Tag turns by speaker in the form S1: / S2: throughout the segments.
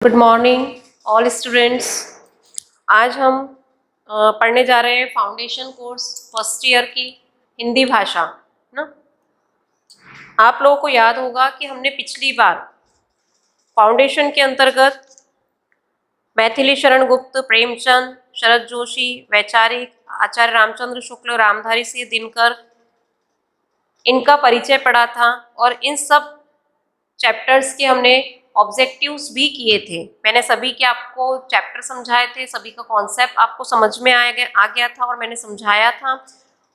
S1: Good morning all students. आज हम पढ़ने जा रहे हैं फाउंडेशन कोर्स फर्स्ट ईयर की हिंदी भाषा ना। आप लोगों को याद होगा कि हमने पिछली बार फाउंडेशन के अंतर्गत मैथिली शरण गुप्त, प्रेमचंद, शरद जोशी, वैचारिक, आचार्य रामचंद्र शुक्ल, रामधारी सिंह दिनकर, इनका परिचय पढ़ा था और इन सब चैप्टर्स के हमने ऑब्जेक्टिव्स भी किए थे। मैंने सभी के आपको चैप्टर समझाए थे, सभी का कॉन्सेप्ट आपको समझ में आ गया था और मैंने समझाया था।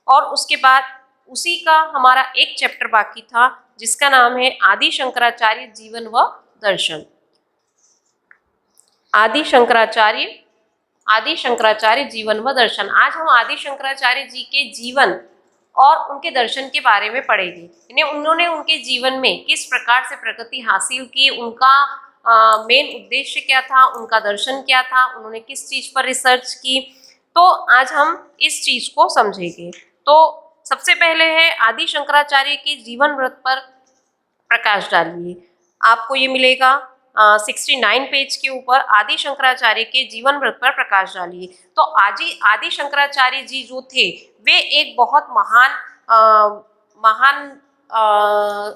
S1: और उसके बाद उसी का हमारा एक चैप्टर बाकी था जिसका नाम है आदि शंकराचार्य जीवन व दर्शन। आदि शंकराचार्य जीवन व दर्शन। आज हम आदि शंकराचार्य जी के जीवन और उनके दर्शन के बारे में पढ़ेंगे। उन्होंने उनके जीवन में किस प्रकार से प्रगति हासिल की, उनका मेन उद्देश्य क्या था, उनका दर्शन क्या था, उन्होंने किस चीज पर रिसर्च की, तो आज हम इस चीज को समझेंगे। तो सबसे पहले है आदि शंकराचार्य के जीवन वृत्त पर प्रकाश डालिए। आपको ये मिलेगा 69 पेज के ऊपर आदि शंकराचार्य के जीवन वृत्त पर प्रकाश डालिए। तो आदि शंकराचार्य जी जो थे वे एक बहुत महान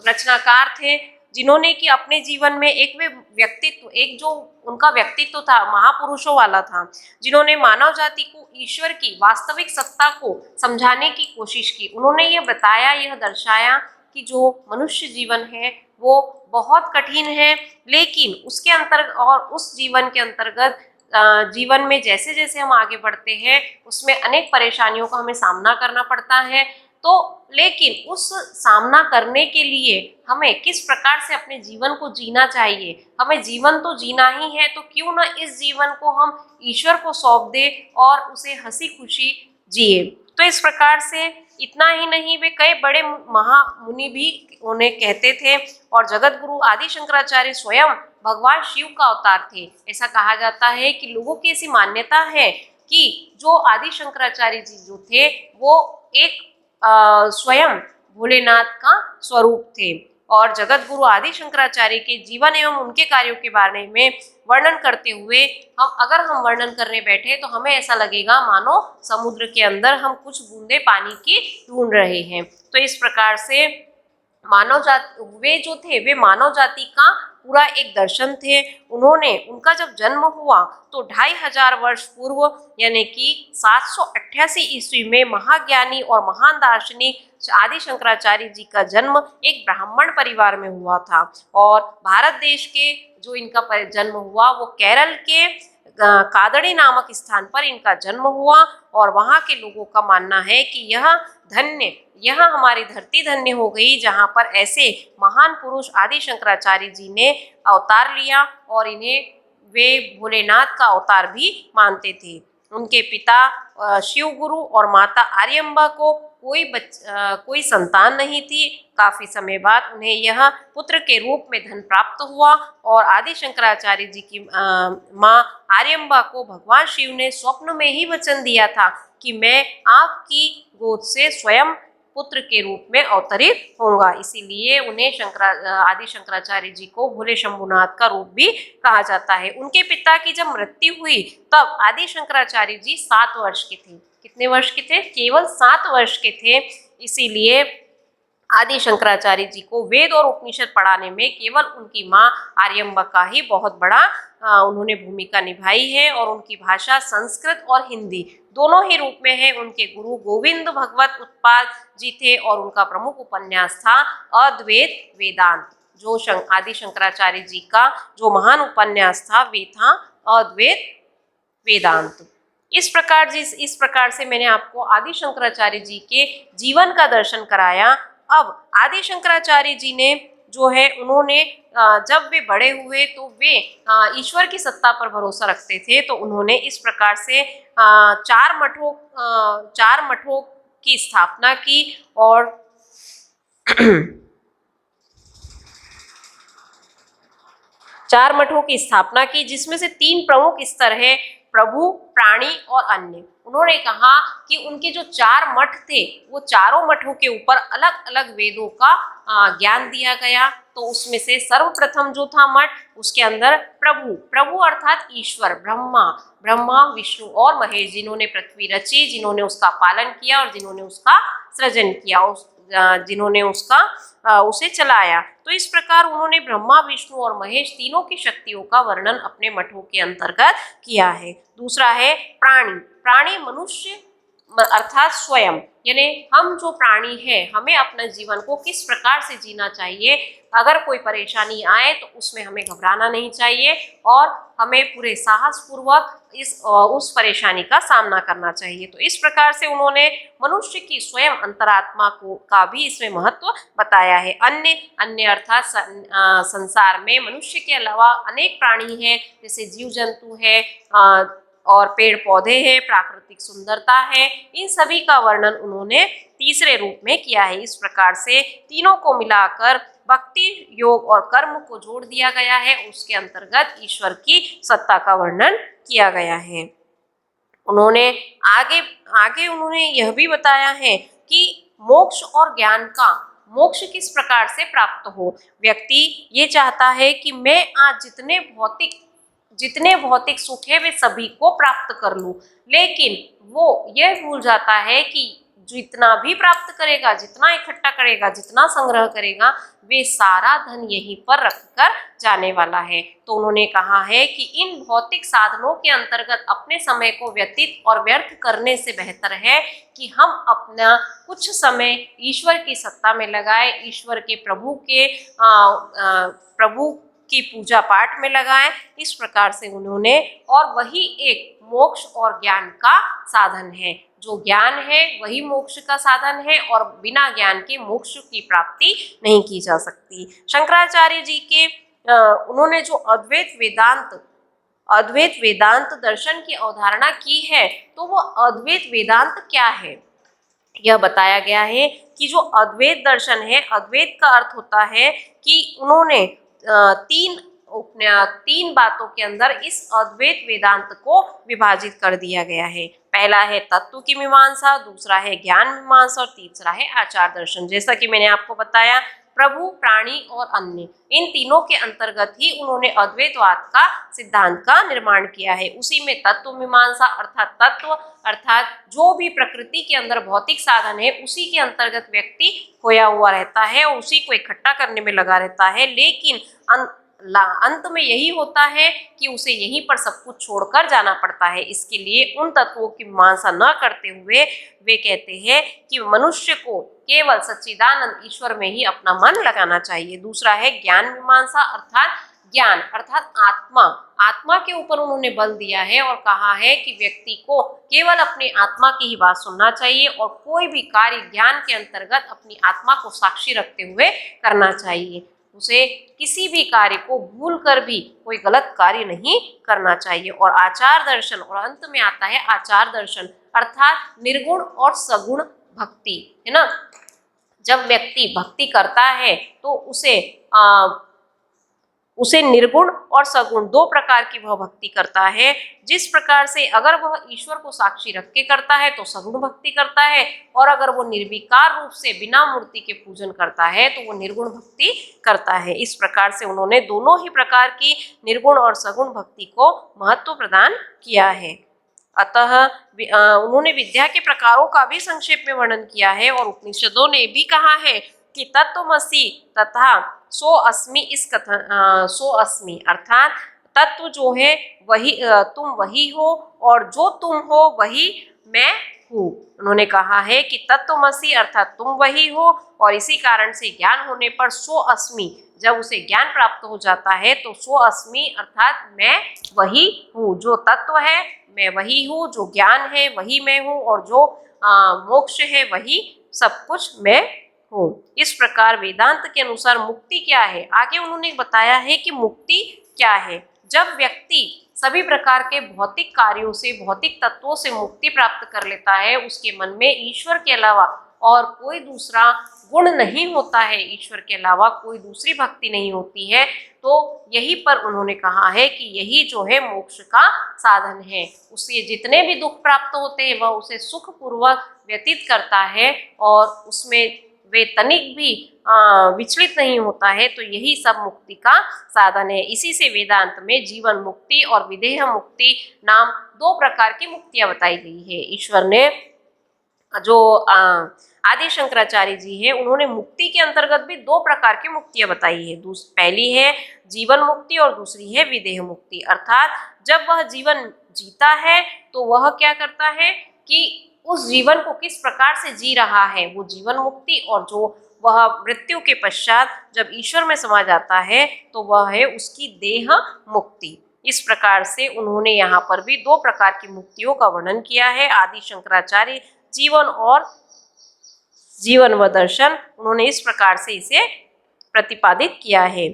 S1: रचनाकार थे, जिन्होंने कि अपने जीवन में एक जो उनका व्यक्तित्व था महापुरुषों वाला था, जिन्होंने मानव जाति को ईश्वर की वास्तविक सत्ता को समझाने की कोशिश की। उन्होंने ये बताया, यह दर्शाया कि जो मनुष्य जीवन है वो बहुत कठिन है, लेकिन उसके उस जीवन के अंतर्गत जीवन में जैसे जैसे हम आगे बढ़ते हैं उसमें अनेक परेशानियों का हमें सामना करना पड़ता है। तो लेकिन उस सामना करने के लिए हमें किस प्रकार से अपने जीवन को जीना चाहिए, हमें जीवन तो जीना ही है, तो क्यों ना इस जीवन को हम ईश्वर को सौंप दे और उसे हंसी खुशी जिए। तो इस प्रकार से इतना ही नहीं, वे कई बड़े महामुनि भी उन्हें कहते थे और जगत गुरु आदि शंकराचार्य स्वयं भगवान शिव का अवतार थे। ऐसा कहा जाता है कि लोगों की ऐसी मान्यता है कि जो आदि शंकराचार्य जी जो थे वो एक स्वयं भोलेनाथ का स्वरूप थे। और जगत गुरु आदि शंकराचार्य के जीवन एवं उनके कार्यों के बारे में वर्णन करते हुए हम वर्णन करने बैठे तो हमें ऐसा लगेगा मानो समुद्र के अंदर हम कुछ बूंदे पानी की ढूंढ रहे हैं। तो इस प्रकार से वे मानव जाति का पूरा एक दर्शन थे। उनका जब जन्म हुआ तो 2500 वर्ष पूर्व यानी कि 788 ईस्वी में महाज्ञानी और महान दार्शनिक आदि शंकराचार्य जी का जन्म एक ब्राह्मण परिवार में हुआ था। और भारत देश के जो इनका जन्म हुआ वो केरल के कादड़ी नामक स्थान पर इनका जन्म हुआ। और वहाँ के लोगों का मानना है कि यह हमारी धरती धन्य हो गई जहाँ पर ऐसे महान पुरुष आदि शंकराचार्य जी ने अवतार लिया और इन्हें वे भोलेनाथ का अवतार भी मानते थे। उनके पिता शिव गुरु और माता आर्यम्बा को कोई संतान नहीं थी। काफी समय बाद उन्हें यह पुत्र के रूप में धन प्राप्त हुआ और आदि शंकराचार्य जी की माँ आर्यम्बा को भगवान शिव ने स्वप्न में ही वचन दिया था कि मैं आपकी गोद से स्वयं पुत्र के रूप में अवतरित होगा। इसीलिए उन्हें आदि शंकराचार्य जी को भोले शंभुनाथ का रूप भी कहा जाता है। उनके पिता की जब मृत्यु हुई तब आदि शंकराचार्य जी 7 वर्ष के थे। कितने वर्ष के थे? केवल 7 वर्ष के थे। इसीलिए आदि शंकराचार्य जी को वेद और उपनिषद पढ़ाने में केवल उनकी माँ आर्यम्बा का ही बहुत बड़ा उन्होंने भूमिका निभाई है। और उनकी भाषा संस्कृत और हिंदी दोनों ही रूप में है। उनके गुरु गोविंद भगवत उत्पाद जी थे और उनका प्रमुख उपन्यास था अद्वैत वेदांत। जो आदि शंकराचार्य जी का जो महान उपन्यास था वे था अद्वैत वेदांत। इस प्रकार से मैंने आपको आदि शंकराचार्य जी के जीवन का दर्शन कराया। अब आदि शंकराचार्य जी ने जो है उन्होंने जब वे बड़े हुए तो वे ईश्वर की सत्ता पर भरोसा रखते थे। तो उन्होंने इस प्रकार से 4 मठों की स्थापना की और 4 मठों की स्थापना की, जिसमें से 3 प्रमुख स्तर है। प्रभु, प्राणी और अन्य। उन्होंने कहा कि उनके जो 4 मठ थे, वो चारों मठों के ऊपर अलग अलग वेदों का ज्ञान दिया गया। तो उसमें से सर्वप्रथम जो था मठ, उसके अंदर प्रभु, प्रभु अर्थात ईश्वर, ब्रह्मा, विष्णु और महेश, जिन्होंने पृथ्वी रची, जिन्होंने उसका पालन किया और जिन्होंने उसका सृजन किया, जिन्होंने उसे चलाया। तो इस प्रकार उन्होंने ब्रह्मा, विष्णु और महेश तीनों की शक्तियों का वर्णन अपने मठों के अंतर्गत किया है। दूसरा है प्राणी। प्राणी मनुष्य अर्थात स्वयं, यानी हम जो प्राणी है, हमें अपने जीवन को किस प्रकार से जीना चाहिए। अगर कोई परेशानी आए तो उसमें हमें घबराना नहीं चाहिए और हमें पूरे साहस पूर्वक उस परेशानी का सामना करना चाहिए। तो इस प्रकार से उन्होंने मनुष्य की स्वयं अंतरात्मा का भी इसमें महत्व बताया है। अन्य अर्थात संसार में मनुष्य के अलावा अनेक प्राणी हैं, जैसे जीव जंतु है और पेड़ पौधे हैं, प्राकृतिक सुंदरता है। इन सभी का वर्णन उन्होंने तीसरे रूप में किया है। इस प्रकार से तीनों को मिलाकर भक्ति, योग और कर्म को जोड़ दिया गया है। उसके अंतर्गत ईश्वर की सत्ता का वर्णन किया गया है। उन्होंने आगे उन्होंने यह भी बताया है कि मोक्ष और ज्ञान का, मोक्ष किस प्रकार से प्राप्त हो। व्यक्ति ये चाहता है कि मैं आज जितने भौतिक सुख है वे सभी को प्राप्त कर लूं, लेकिन वो यह भूल जाता है कि जितना भी प्राप्त करेगा, जितना इकट्ठा करेगा, जितना संग्रह करेगा, वे सारा धन यहीं पर रखकर जाने वाला है। तो उन्होंने कहा है कि इन भौतिक साधनों के अंतर्गत अपने समय को व्यतीत और व्यर्थ करने से बेहतर है कि हम अपना कुछ समय ईश्वर की सत्ता में लगाए, ईश्वर के प्रभु की पूजा पाठ में लगाएं। इस प्रकार से उन्होंने, और वही एक मोक्ष और ज्ञान का साधन है। जो ज्ञान है वही मोक्ष का साधन है और बिना ज्ञान के मोक्ष की प्राप्ति नहीं की जा सकती। शंकराचार्य जी के उन्होंने जो अद्वैत वेदांत दर्शन की अवधारणा की है, तो वो अद्वैत वेदांत क्या है यह बताया गया है कि जो अद्वैत दर्शन है, अद्वैत का अर्थ होता है कि उन्होंने तीन बातों के अंदर इस अद्वैत वेदांत को विभाजित कर दिया गया है। पहला है तत्व की मीमांसा, दूसरा है ज्ञान मीमांसा और तीसरा है आचार दर्शन। जैसा कि मैंने आपको बताया, प्रभु, प्राणी और अन्य, इन तीनों के अंतर्गत ही उन्होंने अद्वैतवाद का सिद्धांत का निर्माण किया है। उसी में तत्व मीमांसा अर्थात जो भी प्रकृति के अंदर भौतिक साधन है, उसी के अंतर्गत व्यक्ति खोया हुआ रहता है और उसी को इकट्ठा करने में लगा रहता है, लेकिन अंत में यही होता है कि उसे यहीं पर सब कुछ छोड़कर जाना पड़ता है। इसके लिए उन तत्वों की मीमांसा न करते हुए वे कहते हैं कि मनुष्य को केवल सच्चिदानंद ईश्वर में ही अपना मन लगाना चाहिए। दूसरा है ज्ञान मीमांसा अर्थात आत्मा के ऊपर उन्होंने बल दिया है और कहा है कि व्यक्ति को केवल अपनी आत्मा की ही बात सुनना चाहिए और कोई भी कार्य ज्ञान के अंतर्गत अपनी आत्मा को साक्षी रखते हुए करना चाहिए। उसे किसी भी कार्य को भूल कर भी कोई गलत कार्य नहीं करना चाहिए। और आचार दर्शन, और अंत में आता है आचार दर्शन अर्थात निर्गुण और सगुण भक्ति, है ना। जब व्यक्ति भक्ति करता है तो उसे निर्गुण और सगुण दो प्रकार की वह भक्ति करता है। जिस प्रकार से अगर वह ईश्वर को साक्षी रख के करता है तो सगुण भक्ति करता है, और अगर वो निर्विकार रूप से बिना मूर्ति के पूजन करता है तो वो निर्गुण भक्ति करता है। इस प्रकार से उन्होंने दोनों ही प्रकार की निर्गुण और सगुण भक्ति को महत्व प्रदान किया है। अतः उन्होंने विद्या के प्रकारों का भी संक्षेप में वर्णन किया है और उपनिषदों ने भी कहा है कि तत्वमसि तथा सो अस्मि, इस कथन सो अस्मि अर्थात तत्व जो है वही तुम वही हो और जो तुम हो वही मैं हूँ। उन्होंने कहा है कि तत्वमसि अर्थात तुम वही हो, और इसी कारण से ज्ञान होने पर सो अस्मि, जब उसे ज्ञान प्राप्त हो जाता है तो सो अस्मि अर्थात मैं वही हूँ। जो तत्व है मैं वही हूँ, जो ज्ञान है वही मैं हूँ, और जो मोक्ष है वही सब कुछ मैं हूँ। इस प्रकार वेदांत के अनुसार मुक्ति क्या है, आगे उन्होंने बताया है कि मुक्ति क्या है। जब व्यक्ति सभी प्रकार के भौतिक कार्यों से, भौतिक तत्वों से मुक्ति प्राप्त कर लेता है, उसके मन में ईश्वर के अलावा और कोई दूसरा गुण नहीं होता है, ईश्वर के अलावा कोई दूसरी भक्ति नहीं होती है, तो यही पर उन्होंने कहा है कि यही जो है मोक्ष का साधन है। उसे जितने भी दुख प्राप्त होते हैं वह उसे सुखपूर्वक व्यतीत करता है और उसमें वे तनिक भी विचलित नहीं होता है, तो यही सब मुक्ति का साधन है। इसी से वेदांत में जीवन मुक्ति और विदेह मुक्ति नाम दो प्रकार की मुक्तियां बताई गई है। ईश्वर ने जो आदि शंकराचार्य जी है उन्होंने मुक्ति के अंतर्गत भी दो प्रकार की मुक्तियां बताई है। पहली है जीवन मुक्ति और दूसरी है विदेह मुक्ति। अर्थात जब वह जीवन जीता है तो वह क्या करता है कि उस जीवन को किस प्रकार से जी रहा है, वो जीवन मुक्ति, और जो वह मृत्यु के पश्चात जब ईश्वर में समा जाता है तो वह है उसकी देह मुक्ति। इस प्रकार से उन्होंने यहाँ पर भी दो प्रकार की मुक्तियों का वर्णन किया है। आदि शंकराचार्य जीवन व दर्शन, उन्होंने इस प्रकार से इसे प्रतिपादित किया है।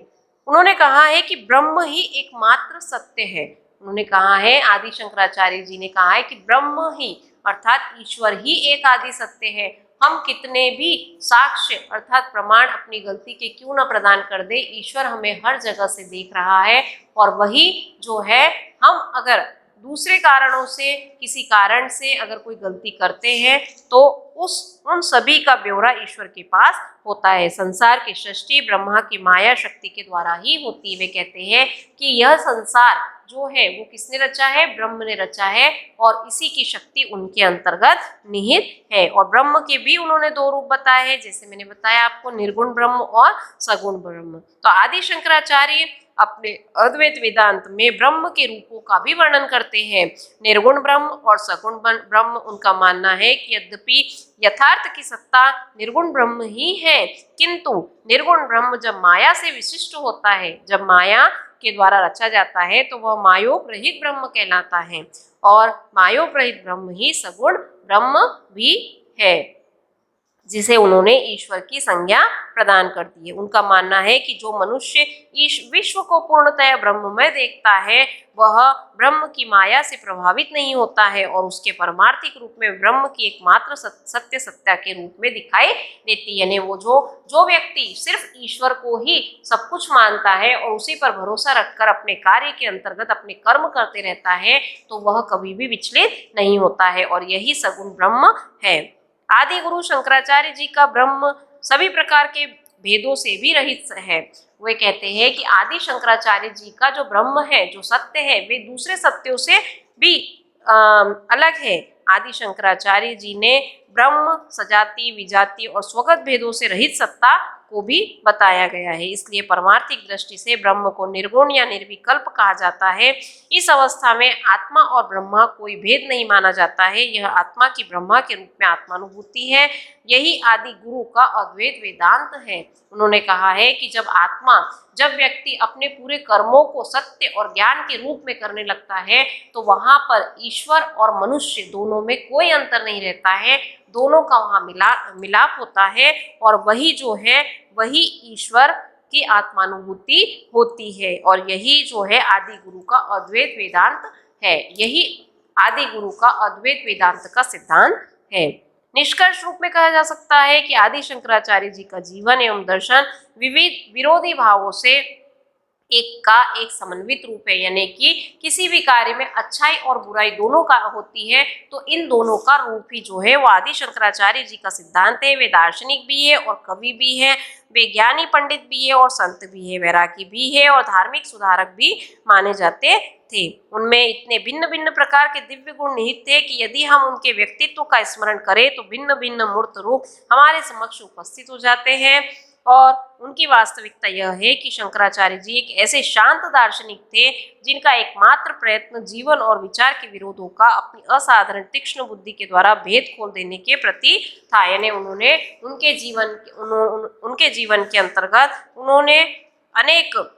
S1: उन्होंने कहा है कि ब्रह्म ही एकमात्र सत्य है। उन्होंने कहा है, आदि शंकराचार्य जी ने कहा है कि ब्रह्म ही अर्थात ईश्वर ही एक आदि सत्य है। हम कितने भी साक्ष्य अर्थात प्रमाण अपनी गलती के क्यों न प्रदान कर दे, ईश्वर हमें हर जगह से देख रहा है। और वही जो है, हम अगर दूसरे कारणों से किसी कारण से अगर कोई गलती करते हैं तो उन सभी का ब्यौरा ईश्वर के पास होता है। संसार की सृष्टि ब्रह्मा की माया शक्ति के द्वारा ही होती है। वे कहते हैं कि यह संसार जो है वो किसने रचा है, ब्रह्म ने रचा है, और इसी की शक्ति उनके अंतर्गत निहित है। और ब्रह्म के भी उन्होंने दो रूप बताए हैं, जैसे मैंने बताया आपको, निर्गुण ब्रह्म और सगुण ब्रह्म। तो आदि शंकराचार्य अपने अद्वैत वेदांत में ब्रह्म के रूपों का भी वर्णन करते हैं। निर्गुण ब्रह्म और सगुण ब्रह्म, उनका मानना है कि यद्यपि यथार्थ की सत्ता निर्गुण ब्रह्म ही है, किंतु निर्गुण ब्रह्म जब माया से विशिष्ट होता है, जब माया के द्वारा रचा जाता है, तो वह मायोपरहित ब्रह्म कहलाता है। और मायोपरहित ब्रह्म ही सगुण ब्रह्म भी है, जिसे उन्होंने ईश्वर की संज्ञा प्रदान कर दी है। उनका मानना है कि जो मनुष्य विश्व को पूर्णतया ब्रह्ममय देखता है वह ब्रह्म की माया से प्रभावित नहीं होता है और उसके परमार्थिक रूप में ब्रह्म की एकमात्र सत्य सत्ता के रूप में दिखाई देती है। यानी वो जो व्यक्ति सिर्फ ईश्वर को ही सब कुछ मानता है और उसी पर भरोसा रखकर अपने कार्य के अंतर्गत अपने कर्म करते रहता है, तो वह कभी भी विचलित नहीं होता है, और यही सगुण ब्रह्म है। आदि गुरु शंकराचार्य जी का ब्रह्म सभी प्रकार के भेदों से भी रहित है। वे कहते हैं कि आदि शंकराचार्य जी का जो ब्रह्म है, जो सत्य है, वे दूसरे सत्यों से भी अलग है। आदि शंकराचार्य जी ने ब्रह्म सजाति, विजाति और स्वगत भेदों से रहित सत्ता को भी बताया गया है। इसलिए परमार्थिक दृष्टि से ब्रह्म को निर्गुण या निर्विकल्प कहा जाता है। इस अवस्था में आत्मा और ब्रह्मा कोई भेद नहीं माना जाता है। यह आत्मा की ब्रह्मा के रूप में आत्मानुभूति है। यही आदि गुरु का अद्वैत वेदांत है। उन्होंने कहा है कि जब व्यक्ति अपने पूरे कर्मों को सत्य और ज्ञान के रूप में करने लगता है, तो वहां पर ईश्वर और मनुष्य दोनों में कोई अंतर नहीं रहता है। दोनों का वहां मिलाप होता है, और वही जो है वही ईश्वर की आत्मानुभूति होती है। और यही जो है आदि गुरु का अद्वैत वेदांत है। यही आदि गुरु का अद्वैत वेदांत का सिद्धांत है। निष्कर्ष रूप में कहा जा सकता है कि आदि शंकराचार्य जी का जीवन एवं दर्शन विविध विरोधी भावों से एक समन्वित रूप है। यानी कि किसी भी कार्य में अच्छाई और बुराई दोनों का होती है, तो इन दोनों का रूप ही जो है वो आदि शंकराचार्य जी का सिद्धांत है। वे दार्शनिक भी है और कवि भी है, वे ज्ञानी पंडित भी है और संत भी है, वैरागी भी है और धार्मिक सुधारक भी माने जाते थे। उनमें इतने भिन्न भिन्न प्रकार के दिव्य गुण निहित थे कि यदि हम उनके व्यक्तित्व का स्मरण करें तो भिन्न भिन्न मूर्त रूप हमारे समक्ष उपस्थित हो जाते हैं। और उनकी वास्तविकता यह है कि शंकराचार्य जी एक ऐसे शांत दार्शनिक थे जिनका एकमात्र प्रयत्न जीवन और विचार के विरोधों का अपनी असाधारण तीक्ष्ण बुद्धि के द्वारा भेद खोल देने के प्रति था। यानी उनके जीवन के अंतर्गत उन्होंने अनेक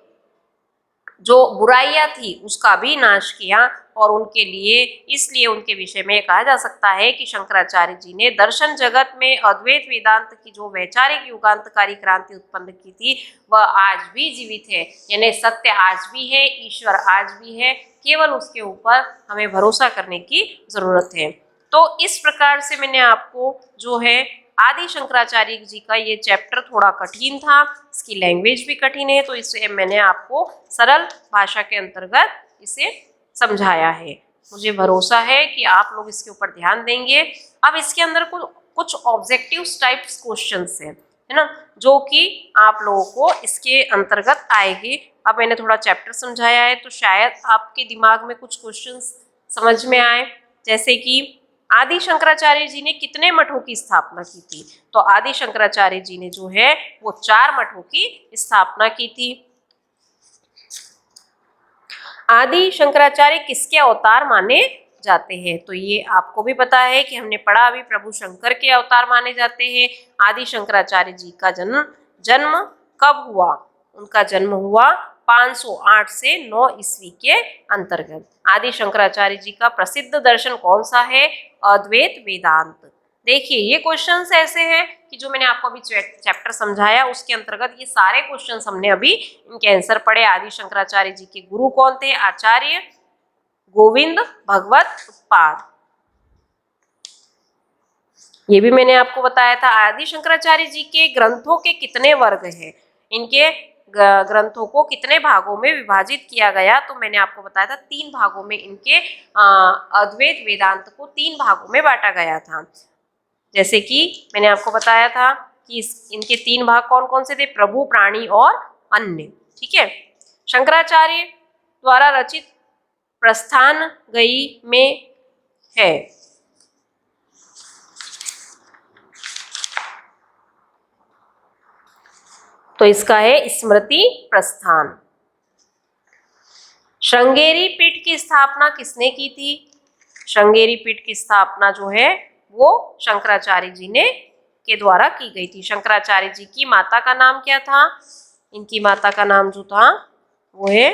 S1: जो बुराइयां थी उसका भी नाश किया, और उनके लिए इसलिए उनके विषय में कहा जा सकता है कि शंकराचार्य जी ने दर्शन जगत में अद्वैत वेदांत की जो वैचारिक युगांतकारी क्रांति उत्पन्न की थी वह आज भी जीवित है। यानी सत्य आज भी है, ईश्वर आज भी है, केवल उसके ऊपर हमें भरोसा करने की जरूरत है। तो इस प्रकार से मैंने आपको जो है आदि शंकराचार्य जी का ये चैप्टर थोड़ा कठिन था, इसकी लैंग्वेज भी कठिन है, तो इसे मैंने आपको सरल भाषा के अंतर्गत इसे समझाया है। मुझे भरोसा है कि आप लोग इसके ऊपर ध्यान देंगे। अब इसके अंदर कुछ ऑब्जेक्टिव टाइप्स क्वेश्चंस हैं, है ना, जो कि आप लोगों को इसके अंतर्गत आएगी। अब मैंने थोड़ा चैप्टर समझाया है तो शायद आपके दिमाग में कुछ क्वेश्चंस समझ में आए, जैसे कि आदि शंकराचार्य जी ने कितने मठों की स्थापना की थी। तो आदि शंकराचार्य जी ने जो है वो 4 मठों की स्थापना की थी। आदि शंकराचार्य किसके अवतार माने जाते हैं, तो ये आपको भी पता है कि हमने पढ़ा अभी, प्रभु शंकर के अवतार माने जाते हैं। आदि शंकराचार्य जी का जन्म कब हुआ? उनका जन्म हुआ 508 से 9 ईस्वी के अंतर्गत। आदि शंकराचार्य जी का प्रसिद्ध दर्शन कौन सा है? अद्वैत वेदांत। देखिए ये क्वेश्चंस ऐसे हैं कि जो मैंने आपको अभी चैप्टर समझाया उसके अंतर्गत ये सारे क्वेश्चंस हमने अभी इनके आंसर पढ़े। आदि शंकराचार्य जी के गुरु कौन थे? आचार्य गोविंद भगवत उत्पाद, ये भी मैंने आपको बताया था। आदि शंकराचार्य जी के ग्रंथों के कितने वर्ग हैं? इनके ग्रंथों को कितने भागों में विभाजित किया गया? तो मैंने आपको बताया था 3 भागों में इनके अद्वैत वेदांत को 3 भागों में बांटा गया था। जैसे कि मैंने आपको बताया था कि इनके 3 भाग कौन कौन से थे? प्रभु, प्राणी और अन्य। ठीक है। शंकराचार्य द्वारा रचित प्रस्थान गई में है, तो इसका है स्मृति प्रस्थान। श्रृंगेरी पीठ की स्थापना किसने की थी? श्रृंगेरी पीठ की स्थापना जो है वो शंकराचार्य जी ने के द्वारा की गई थी। शंकराचार्य जी की माता का नाम क्या था? इनकी माता का नाम जो था वो है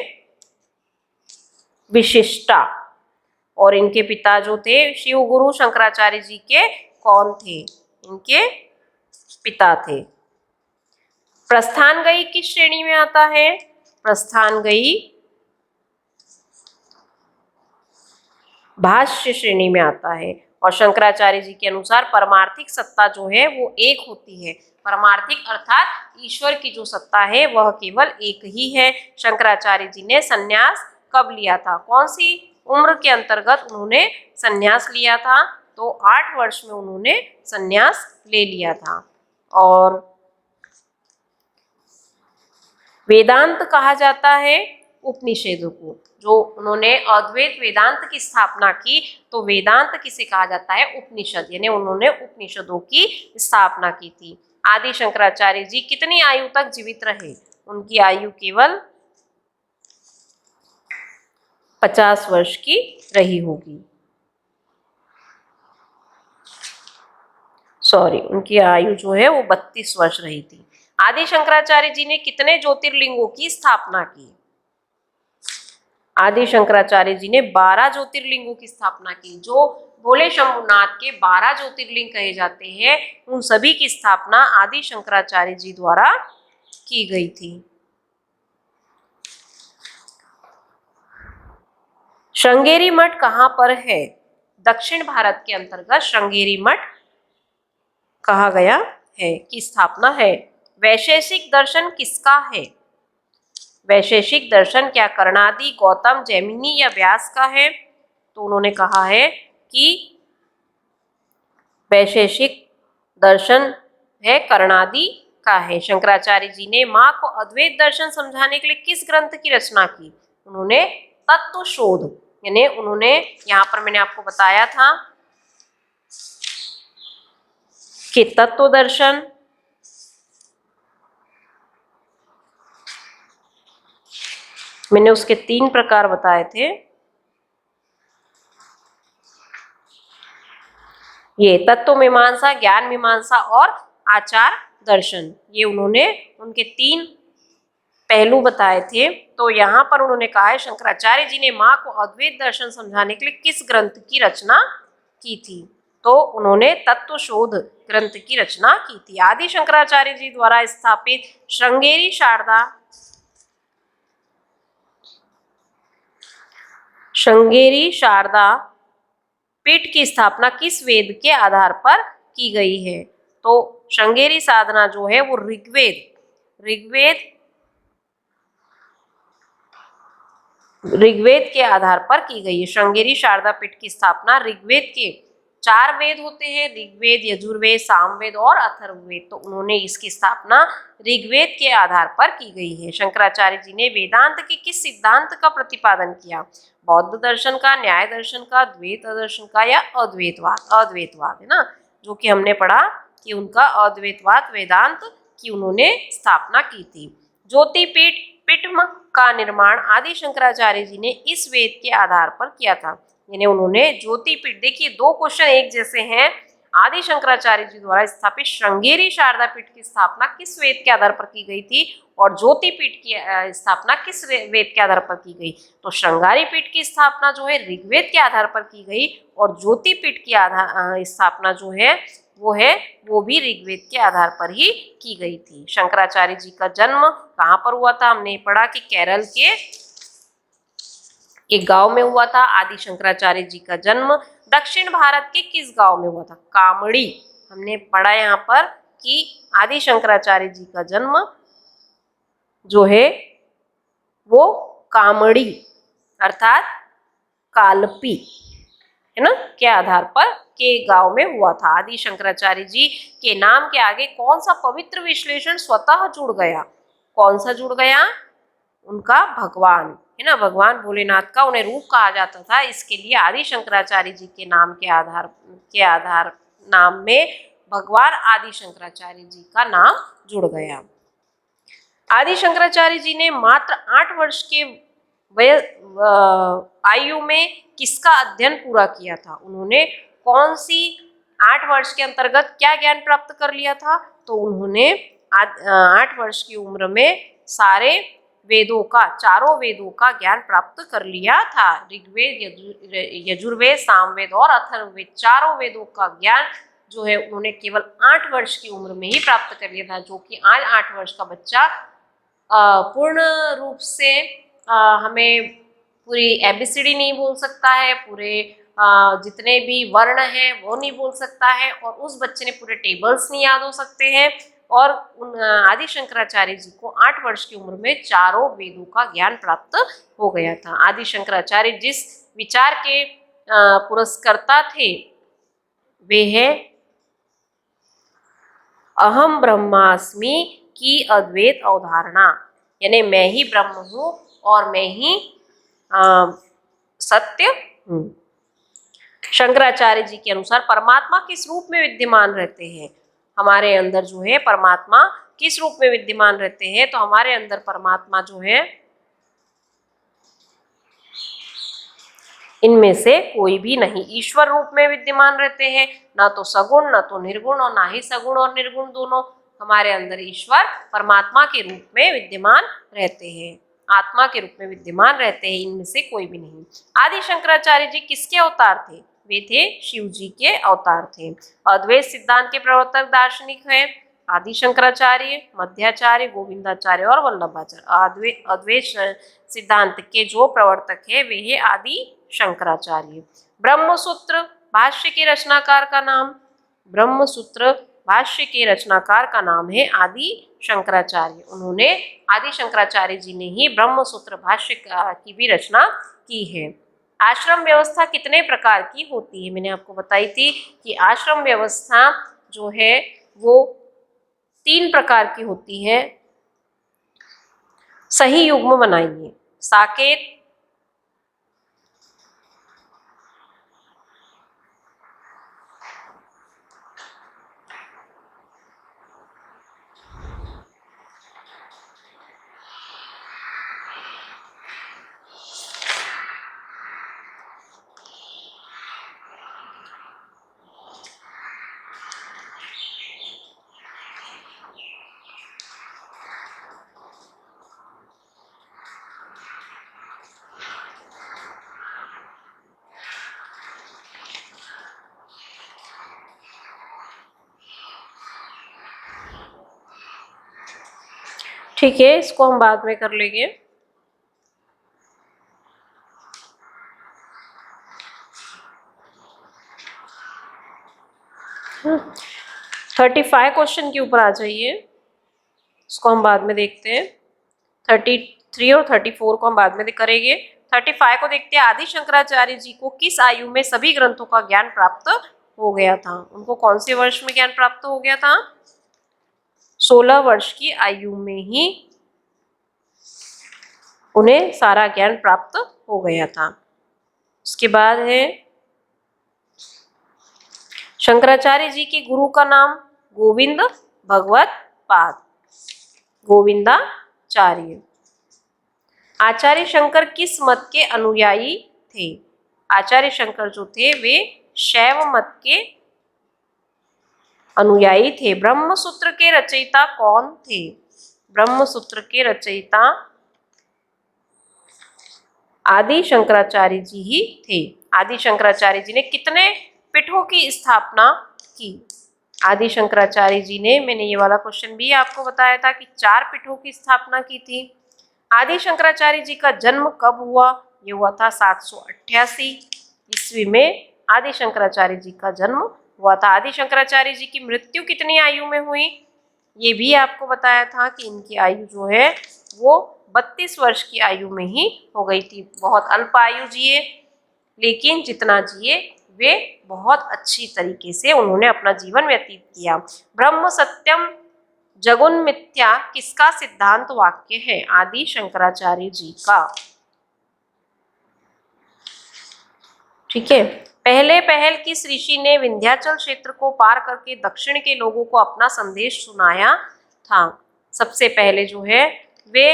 S1: विशिष्टा, और इनके पिता जो थे शिव गुरु शंकराचार्य जी के कौन थे? इनके पिता थे। प्रस्थान गई किस श्रेणी में आता है? प्रस्थान गई भाष्य श्रेणी में आता है। और शंकराचार्य जी के अनुसार परमार्थिक सत्ता जो है वो एक होती है। परमार्थिक अर्थात ईश्वर की जो सत्ता है वह केवल एक ही है। शंकराचार्य जी ने संन्यास कब लिया था? कौन सी उम्र के अंतर्गत उन्होंने संन्यास लिया था? तो 8 वर्ष में उन्होंने संन्यास ले लिया था। और वेदांत कहा जाता है उपनिषदों को। जो उन्होंने अद्वैत वेदांत की स्थापना की, तो वेदांत किसे कहा जाता है? उपनिषद, यानी उन्होंने उपनिषदों की स्थापना की थी। आदि शंकराचार्य जी कितनी आयु तक जीवित रहे? उनकी आयु केवल 50 वर्ष की रही होगी। सॉरी, उनकी आयु जो है वो 32 वर्ष रही थी। आदि शंकराचार्य जी ने कितने ज्योतिर्लिंगों की स्थापना की? आदि शंकराचार्य जी ने 12 ज्योतिर्लिंगों की स्थापना की। जो भोले शंभुनाथ के 12 ज्योतिर्लिंग कहे जाते हैं, उन सभी की स्थापना आदि शंकराचार्य जी द्वारा की गई थी। श्रृंगेरी मठ कहाँ पर है? दक्षिण भारत के अंतर्गत श्रृंगेरी मठ कहा गया है, की स्थापना है। वैशेषिक दर्शन किसका है? वैशेषिक दर्शन क्या कर्णादि, गौतम, जैमिनी या व्यास का है? तो उन्होंने कहा है कि वैशेषिक दर्शन है कर्णादि का है। शंकराचार्य जी ने माँ को अद्वैत दर्शन समझाने के लिए किस ग्रंथ की रचना की? उन्होंने तत्व शोध, यानी उन्होंने, यहाँ पर मैंने आपको बताया था कि तत्व दर्शन, मैंने उसके 3 प्रकार बताए थे। ये तत्व मीमांसा, ज्ञान मीमांसा और आचार दर्शन, ये उन्होंने उनके 3 पहलू बताए थे। तो यहाँ पर उन्होंने कहा है शंकराचार्य जी ने माँ को अद्वैत दर्शन समझाने के लिए किस ग्रंथ की रचना की थी? तो उन्होंने तत्व शोध ग्रंथ की रचना की थी। आदि शंकराचार्य जी द्वारा स्थापित श्रृंगेरी शारदा पीठ की स्थापना किस वेद के आधार पर की गई है? तो श्रृंगेरी साधना जो है वो ऋग्वेद के आधार पर की गई है। श्रृंगेरी शारदा पीठ की स्थापना ऋग्वेद के 4 वेद होते हैं, ऋग्वेद, यजुर्वेद, सामवेद और अथर्ववेद, तो उन्होंने इसकी स्थापना ऋग्वेद के आधार पर की गई है। शंकराचार्य जी ने वेदांत के किस सिद्धांत का प्रतिपादन किया? बौद्ध दर्शन का, न्याय दर्शन का, द्वैत दर्शन का या अद्वैतवाद है ना, जो कि हमने पढ़ा कि उनका अद्वैतवाद वेदांत की उन्होंने स्थापना की थी। ज्योतिपीठ पीठम का निर्माण आदि शंकराचार्य जी ने इस वेद के आधार पर किया था। यानी उन्होंने ज्योतिपीठ, देखिए 2 क्वेश्चन एक जैसे हैं। आदि शंकराचार्य जी द्वारा स्थापित श्रृंगेरी शारदा पीठ की स्थापना किस वेद के आधार पर की गई थी और ज्योतिपीठ की स्थापना किस वेद के आधार पर की गई? तो श्रृंगारी पीठ की स्थापना जो है ऋग्वेद के आधार पर की गई और ज्योतिपीठ की स्थापना जो है वो भी ऋग्वेद के आधार पर ही की गई थी। शंकराचार्य जी का जन्म कहाँ पर हुआ था? हमने पढ़ा कि केरल के एक गांव में हुआ था। आदि शंकराचार्य जी का जन्म दक्षिण भारत के किस गांव में हुआ था? कामड़ी। हमने पढ़ा यहाँ पर कि आदि शंकराचार्य जी का जन्म जो है वो कामड़ी अर्थात कालपी है ना के आधार पर के गांव में हुआ था। आदि शंकराचार्य जी के नाम के आगे कौन सा पवित्र विश्लेषण स्वतः जुड़ गया? कौन सा जुड़ गया? उनका भगवान है ना, भगवान भोलेनाथ का उन्हें रूप कहा जाता था, इसके लिए आदि शंकराचार्य जी के नाम के आधार नाम में भगवान आदि शंकराचार्य जी का नाम जुड़ गया। आदि शंकराचार्य जी ने मात्र 8 वर्ष के आयु में किसका अध्ययन पूरा किया था? उन्होंने कौन सी 8 वर्ष के अंतर्गत क्या ज्ञान प्राप्त कर लिया था? तो उन्होंने 8 वर्ष की उम्र में सारे वेदों का, चारों वेदों का ज्ञान प्राप्त कर लिया था। ऋग्वेद, यजुर्वेद, सामवेद और अथर्ववेद, चारों वेदों का ज्ञान जो है उन्होंने केवल 8 वर्ष की उम्र में ही प्राप्त कर लिया था, जो कि आज 8 वर्ष का बच्चा पूर्ण रूप से हमें पूरी एबीसीडी नहीं बोल सकता है, पूरे जितने भी वर्ण हैं वो नहीं बोल सकता है, और उस बच्चे ने पूरे टेबल्स नहीं याद हो सकते हैं। और आदि शंकराचार्य जी को 8 वर्ष की उम्र में चारों वेदों का ज्ञान प्राप्त हो गया था। आदि शंकराचार्य जिस विचार के पुरस्कर्ता थे वे है अहम ब्रह्मास्मि की अद्वैत अवधारणा, यानी मैं ही ब्रह्म हूँ और मैं ही सत्य हूँ। शंकराचार्य जी के अनुसार परमात्मा किस रूप में विद्यमान रहते हैं? हमारे अंदर जो है परमात्मा किस रूप में विद्यमान रहते हैं? तो हमारे अंदर परमात्मा जो है इनमें से कोई भी नहीं ईश्वर रूप में विद्यमान रहते हैं, ना तो सगुण ना तो निर्गुण और ना ही सगुण और निर्गुण दोनों। हमारे अंदर ईश्वर परमात्मा के रूप में विद्यमान रहते हैं, आत्मा के रूप में विद्यमान रहते हैं, इनमें से कोई भी नहीं। आदि शंकराचार्य जी किसके अवतार थे? वे थे शिव जी के अवतार थे। अद्वैत सिद्धांत के प्रवर्तक दार्शनिक हैं आदि शंकराचार्य, मध्याचार्य, गोविंदाचार्य और वल्लभाचार्य। अद्वैत सिद्धांत के जो प्रवर्तक है वे है आदि शंकराचार्य। ब्रह्मसूत्र भाष्य के रचनाकार का नाम? ब्रह्मसूत्र भाष्य के रचनाकार का नाम है आदि शंकराचार्य। उन्होंने आदि शंकराचार्य जी ने ही ब्रह्मसूत्र भाष्य की भी रचना की है। आश्रम व्यवस्था कितने प्रकार की होती है? मैंने आपको बताई थी कि आश्रम व्यवस्था जो है वो 3 प्रकार की होती है। सही युग्म बनाइए। साकेत, ठीक है, इसको हम बाद में कर लेंगे। 35 क्वेश्चन के ऊपर आ जाइए, इसको हम बाद में देखते हैं। 33 और 34 को हम बाद में करेंगे। 35 को देखते हैं। आदि शंकराचार्य जी को किस आयु में सभी ग्रंथों का ज्ञान प्राप्त हो गया था? उनको कौन से वर्ष में ज्ञान प्राप्त हो गया था? 16 वर्ष की आयु में ही उन्हें सारा ज्ञान प्राप्त हो गया था। उसके बाद है शंकराचार्य जी के गुरु का नाम गोविंद भगवत पाद, गोविंदाचार्य। आचार्य शंकर किस मत के अनुयायी थे? आचार्य शंकर जो थे वे शैव मत के अनुयायी थे। ब्रह्मसूत्र के रचयिता कौन थे? ब्रह्मसूत्र के रचयिता आदि शंकराचार्य जी ही थे। आदि शंकराचार्य जी ने कितने पीठों की स्थापना की? आदि शंकराचार्य जी ने, मैंने ये वाला क्वेश्चन भी आपको बताया था कि 4 पीठों की स्थापना की थी। आदि शंकराचार्य जी का जन्म कब हुआ? ये हुआ था 788 ईस्वी में आदि शंकराचार्य जी का जन्म हुआ था। आदि शंकराचार्य जी की मृत्यु कितनी आयु में हुई? ये भी आपको बताया था कि इनकी आयु जो है वो 32 वर्ष की आयु में ही हो गई थी। बहुत अल्प आयु जिए, लेकिन जितना जिए वे बहुत अच्छी तरीके से उन्होंने अपना जीवन व्यतीत किया। ब्रह्म सत्यम जगुन मिथ्या किसका सिद्धांत वाक्य है? आदि शंकराचार्य जी का। ठीक है। पहले पहल किस ऋषि ने विंध्याचल क्षेत्र को पार करके दक्षिण के लोगों को अपना संदेश सुनाया था? सबसे पहले जो है वे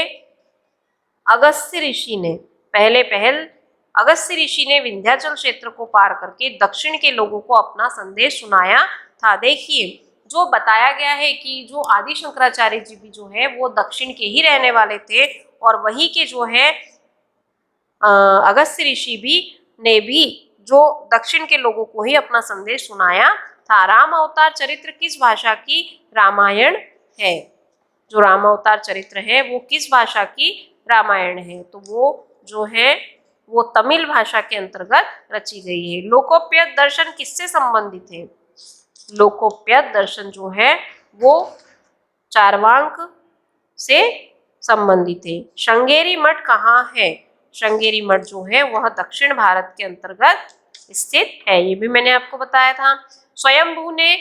S1: अगस्त्य ऋषि ने, पहले पहल अगस्त्य ऋषि ने विंध्याचल क्षेत्र को पार करके दक्षिण के लोगों को अपना संदेश सुनाया था। देखिए, जो बताया गया है कि जो आदि शंकराचार्य जी भी जो है वो दक्षिण के ही रहने वाले थे, और वही के जो है अगस्त्य ऋषि भी ने भी जो दक्षिण के लोगों को ही अपना संदेश सुनाया था। राम अवतार चरित्र किस भाषा की रामायण है? जो राम अवतार चरित्र है वो किस भाषा की रामायण है? तो वो जो है वो तमिल भाषा के अंतर्गत रची गई है। लोकोपयत दर्शन किससे संबंधित है? लोकोपयत दर्शन जो है वो चारवाक से संबंधित है। श्रृंगेरी मठ कहाँ है? श्रृंगेरी मठ जो है वह दक्षिण भारत के अंतर्गत स्थित है। ये भी मैंने आपको बताया था। स्वयंभू ने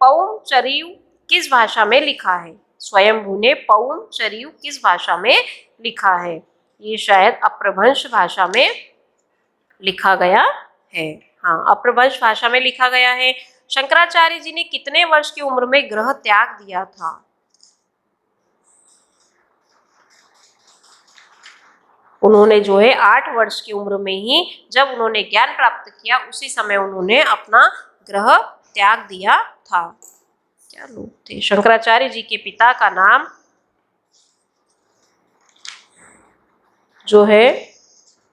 S1: पौम चरियु किस भाषा में लिखा है? स्वयंभू ने पौम चरियु किस भाषा में लिखा है? ये शायद अप्रभंश भाषा में लिखा गया है। हाँ, अप्रभंश भाषा में लिखा गया है। शंकराचार्य जी ने कितने वर्ष की उम्र में गृह त्याग दिया था? उन्होंने जो है 8 वर्ष की उम्र में ही, जब उन्होंने ज्ञान प्राप्त किया उसी समय उन्होंने अपना गृह त्याग दिया था। क्या लोग थे? शंकराचार्य जी के पिता का नाम जो है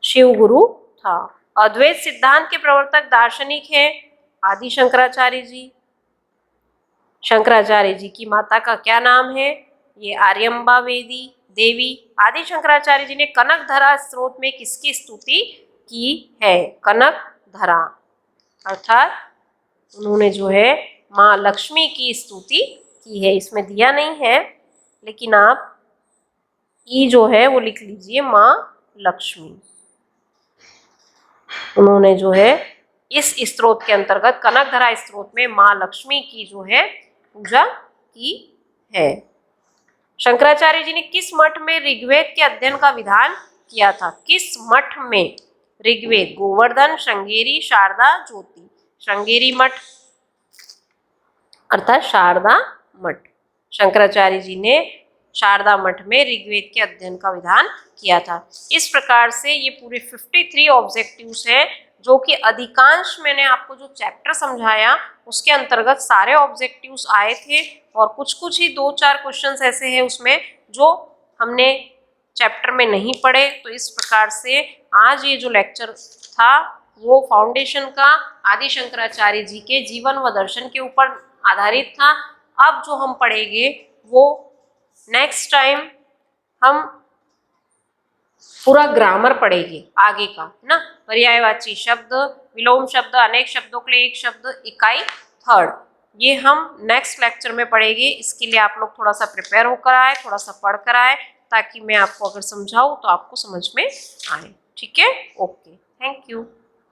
S1: शिव गुरु था। अद्वैत सिद्धांत के प्रवर्तक दार्शनिक है आदि शंकराचार्य जी। शंकराचार्य जी की माता का क्या नाम है? ये आर्यम्बा देवी। आदि शंकराचार्य जी ने कनकधरा स्त्रोत में किसकी स्तुति की है? कनकधरा, अर्थात उन्होंने जो है माँ लक्ष्मी की स्तुति की है। इसमें दिया नहीं है, लेकिन आप ई जो है वो लिख लीजिए, माँ लक्ष्मी। उन्होंने जो है इस स्त्रोत के अंतर्गत, कनकधरा स्त्रोत में माँ लक्ष्मी की जो है पूजा की है। शंकराचार्य जी ने किस मठ में ऋग्वेद के अध्ययन का विधान किया था? किस मठ में ऋग्वेद? गोवर्धन, श्रृंगेरी, शारदा, ज्योति। श्रृंगेरी मठ अर्थात शारदा मठ। शंकराचार्य जी ने शारदा मठ में ऋग्वेद के अध्ययन का विधान किया था। इस प्रकार से ये पूरे 53 ऑब्जेक्टिव्स हैं, जो कि अधिकांश मैंने आपको जो चैप्टर समझाया उसके अंतर्गत सारे ऑब्जेक्टिव्स आए थे, और कुछ कुछ ही 2-4 क्वेश्चंस ऐसे हैं उसमें जो हमने चैप्टर में नहीं पढ़े। तो इस प्रकार से आज ये जो लेक्चर था वो फाउंडेशन का आदि शंकराचार्य जी के जीवन व दर्शन के ऊपर आधारित था। अब जो हम पढ़ेंगे वो नेक्स्ट टाइम हम पूरा ग्रामर पढ़ेंगे आगे का, है ना। पर्यायवाची शब्द, विलोम शब्द, अनेक शब्दों के लिए एक शब्द, इकाई थर्ड, ये हम नेक्स्ट लेक्चर में पढ़ेंगे। इसके लिए आप लोग थोड़ा सा प्रिपेयर होकर आए, थोड़ा सा पढ़ कर आए, ताकि मैं आपको अगर समझाऊँ तो आपको समझ में आए। ठीक है, ओके, थैंक यू।